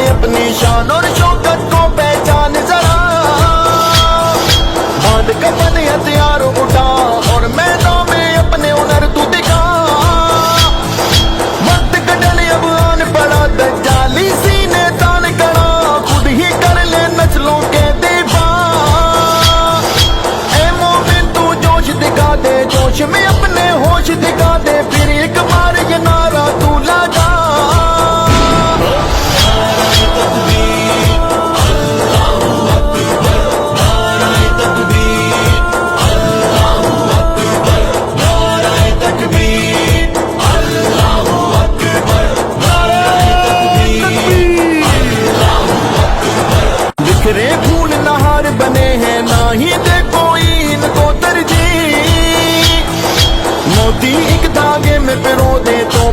اپنی شان اور شوکت کو پہچان ذرا، باندھ کفن ہتھیاروں اٹھا اور میدان میں اپنے ہنر تو دکھا، وقت کا ڈل اب آن پڑا، دجالی سینے تان کڑا، خود ہی کر لے نسلوں کے دفاع، اے مومن تو جوش دکھا دے، جوش میں اپنے ہوش دکھا دے، پھر ایک بار یہ نعرہ تو لگا، بکھرے پھول نہار بنے ہیں، نہ ہی دے کوئی ان کو ترجیح، موتی ایک دھاگے میں پرو دے تو